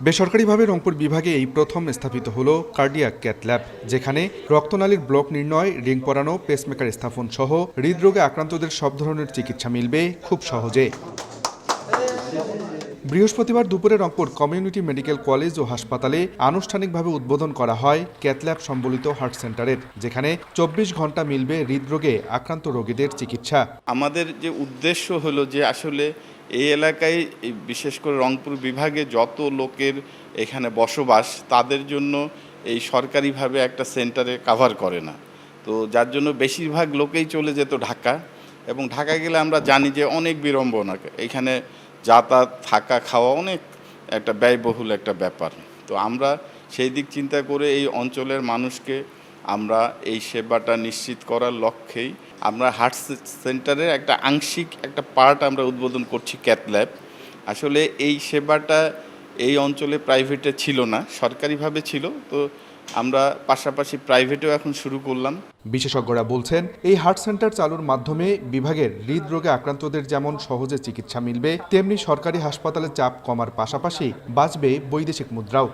বেসরকারিভাবে রংপুর বিভাগে এই প্রথম স্থাপিত হলো কার্ডিয়াক ক্যাথ ল্যাব, যেখানে রক্তনালীর ব্লক নির্ণয়, রিং পরানো, পেসমেকার স্থাপন সহ হৃদরোগে আক্রান্তদের সব ধরনের চিকিৎসা মিলবে খুব সহজে। বৃহস্পতিবার দুপুরে রংপুর কমিউনিটি মেডিকেল কলেজ ও হাসপাতালে আনুষ্ঠানিকভাবে উদ্বোধন করা হয় ক্যাথ ল্যাব সম্বলিত হার্ট সেন্টারের, যেখানে 24 ঘন্টা মিলবে হৃদরোগে আক্রান্ত রোগীদের চিকিৎসা। আমাদের যে উদ্দেশ্য হলো যে আসলে এই এলাকায় বিশেষ করে রংপুর বিভাগে যত লোকের এখানে বসবাস তাদের জন্য এই সরকারিভাবে একটা সেন্টারে কাভার করে না, তো যার জন্য বেশিরভাগ লোকেই চলে যেত ঢাকা, এবং ঢাকা গেলে আমরা জানি যে অনেক বিড়ম্বনা, এখানে যাতায়াত, থাকা, খাওয়া অনেক একটা ব্যয়বহুল একটা ব্যাপার। তো আমরা সেই দিক চিন্তা করে এই অঞ্চলের মানুষকে আমরা এই সেবাটা নিশ্চিত করার লক্ষ্যেই আমরা হার্ট সেন্টারের একটা আংশিক একটা পার্ট আমরা উদ্বোধন করছি ক্যাথ ল্যাব। আসলে এই সেবাটা এই অঞ্চলে প্রাইভেটে ছিল না, সরকারিভাবে ছিল, তো আমরা পাশাপাশি প্রাইভেটেও এখন শুরু করলাম। বিশেষজ্ঞরা বলছেন, এই হার্ট সেন্টার চালুর মাধ্যমে বিভাগের হৃদরোগে আক্রান্তদের যেমন সহজে চিকিৎসা মিলবে, তেমনি সরকারি হাসপাতালে চাপ কমার পাশাপাশি বাঁচবে বৈদেশিক মুদ্রাও।